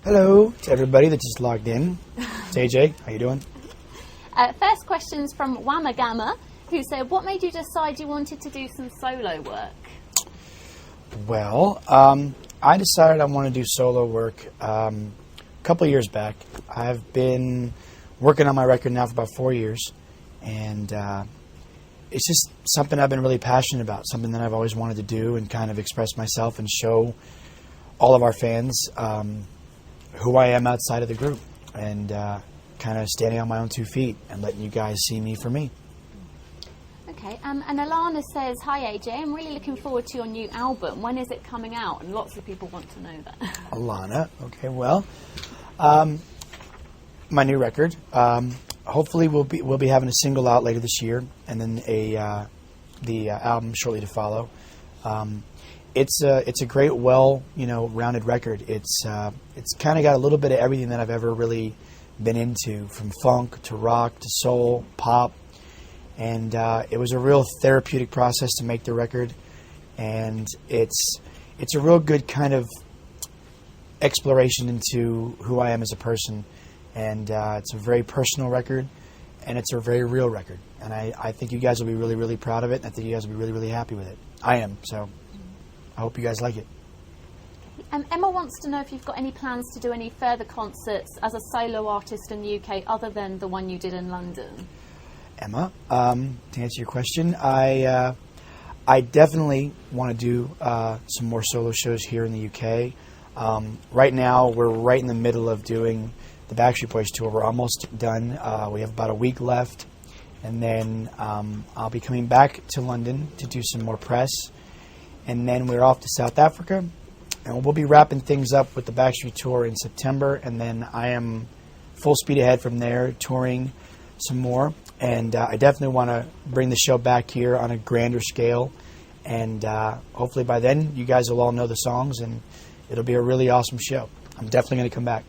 Hello to everybody that just logged in. It's AJ. How you doing? First question's from Wamagama, who said, what made you decide you wanted to do some solo work? Well, I decided I want to do solo work a couple of years back. I've been working on my record now for about 4 years, and it's just something I've been really passionate about, something that I've always wanted to do and kind of express myself and show all of our fans who I am outside of the group, and kind of standing on my own 2 feet and letting you guys see me for me. Okay, and Alana says, hi AJ, I'm really looking forward to your new album. When is it coming out? And lots of people want to know that. Alana, okay, well, my new record, hopefully we'll be having a single out later this year, and then the album shortly to follow. It's a great, rounded record. It's kind of got a little bit of everything that I've ever really been into, from funk to rock to soul, pop, and it was a real therapeutic process to make the record, and it's a real good kind of exploration into who I am as a person, and it's a very personal record, and it's a very real record, and I think you guys will be really, really proud of it, and I think you guys will be really, really happy with it. I am, so I hope you guys like it. Emma wants to know if you've got any plans to do any further concerts as a solo artist in the UK other than the one you did in London. Emma, to answer your question, I definitely want to do some more solo shows here in the UK. Right now, we're right in the middle of doing the Backstreet Boys tour. We're almost done. We have about a week left, and then I'll be coming back to London to do some more press, and then we're off to South Africa, and we'll be wrapping things up with the Backstreet tour in September, and then I am full speed ahead from there, touring some more, and I definitely want to bring the show back here on a grander scale, and hopefully by then you guys will all know the songs, and it'll be a really awesome show. I'm definitely going to come back.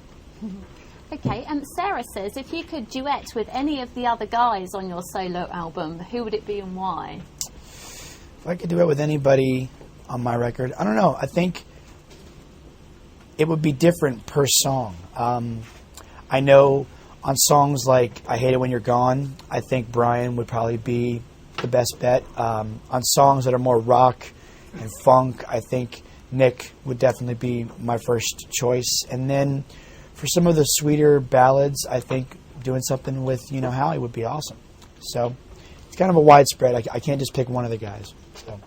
Okay, Sarah says, if you could duet with any of the other guys on your solo album, who would it be and why? If I could duet with anybody on my record, I don't know. I think it would be different per song. I know on songs like I Hate It When You're Gone, I think Brian would probably be the best bet. On songs that are more rock and funk, I think Nick would definitely be my first choice. And then for some of the sweeter ballads, I think doing something with, Howie would be awesome. So it's kind of a widespread. I can't just pick one of the guys. So.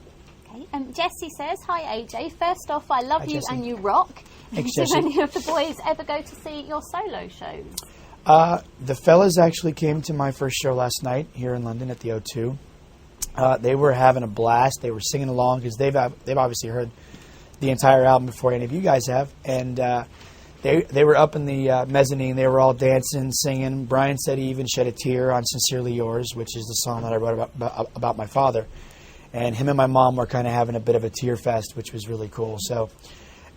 Okay. Jessie says, hi AJ. First off, I love Hi, you Jessie. and you rock. Thanks, Do Jessie. any of the boys ever go to see your solo shows? The fellas actually came to my first show last night here in London at the O2. They were having a blast. They were singing along because they've obviously heard the entire album before any of you guys have, and they were up in the mezzanine. They were all dancing, singing. Brian said he even shed a tear on "Sincerely Yours," which is the song that I wrote about my father. And him and my mom were kind of having a bit of a tear fest, which was really cool. So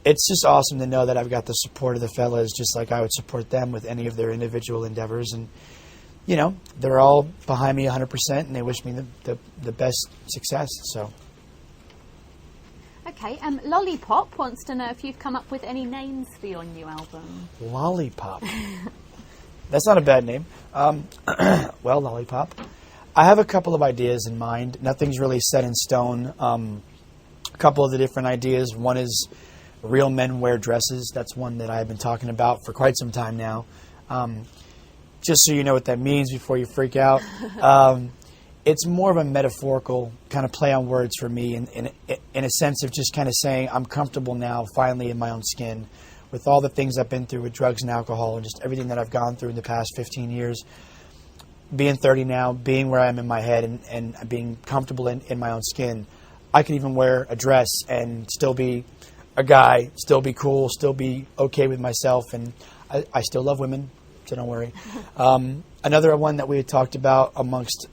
it's just awesome to know that I've got the support of the fellas, just like I would support them with any of their individual endeavors. And they're all behind me 100%, and they wish me the best success. So. Okay, Lollipop wants to know if you've come up with any names for your new album. Lollipop. That's not a bad name. Well, Lollipop. I have a couple of ideas in mind. Nothing's really set in stone. A couple of the different ideas. One is Real Men Wear Dresses. That's one that I've been talking about for quite some time now. Just so you know what that means before you freak out. It's more of a metaphorical kind of play on words for me in a sense of just kind of saying I'm comfortable now finally in my own skin with all the things I've been through with drugs and alcohol and just everything that I've gone through in the past 15 years. Being 30 now, being where I am in my head and being comfortable in my own skin, I could even wear a dress and still be a guy, still be cool, still be okay with myself, and I still love women, so don't worry. Another one that we had talked about amongst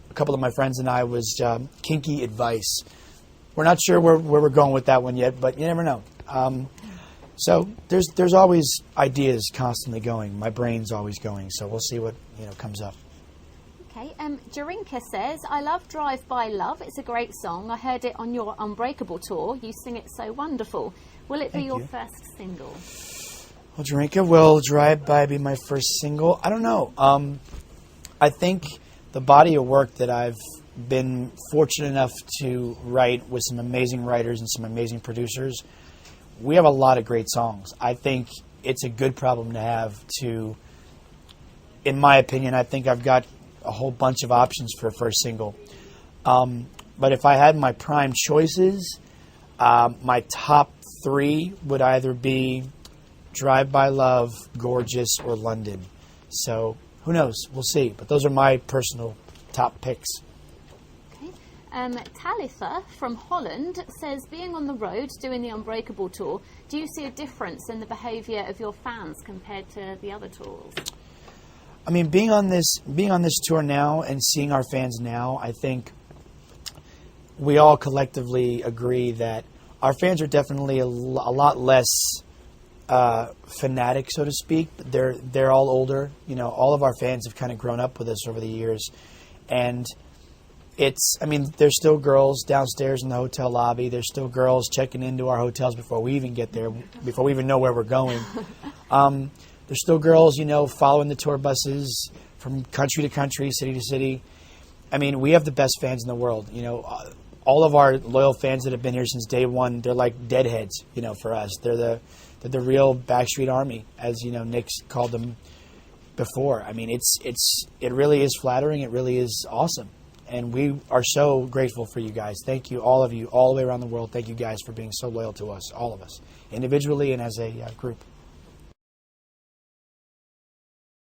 a couple of my friends and I was kinky advice. We're not sure where we're going with that one yet, but you never know. So there's always ideas constantly going. My brain's always going, so we'll see what comes up. Okay, Jarinka says, I love Drive By Love. It's a great song. I heard it on your Unbreakable tour. You sing it so wonderful. Will it be your first single? Will Drinka, will Drive By be my first single? I don't know. I think the body of work that I've been fortunate enough to write with some amazing writers and some amazing producers, we have a lot of great songs. I think it's a good problem to have to, in my opinion, I think I've got a whole bunch of options for a first single. But if I had my prime choices, my top 3 would either be Drive By Love, Gorgeous, or London. So who knows? We'll see. But those are my personal top picks. Okay. Talitha from Holland says, being on the road doing the Unbreakable tour, do you see a difference in the behaviour of your fans compared to the other tours? I mean, being on this tour now and seeing our fans now, I think we all collectively agree that our fans are definitely a lot less fanatic, so to speak. They're all older. You know, all of our fans have kind of grown up with us over the years, and there's still girls downstairs in the hotel lobby. There's still girls checking into our hotels before we even get there, before we even know where we're going. There's still girls, following the tour buses from country to country, city to city. I mean, we have the best fans in the world. All of our loyal fans that have been here since day one, they're like deadheads, for us. They're the real Backstreet Army, as Nick's called them before. I mean, it really is flattering. It really is awesome, and we are so grateful for you guys. Thank you, all of you, all the way around the world. Thank you guys for being so loyal to us, all of us, individually and as a group.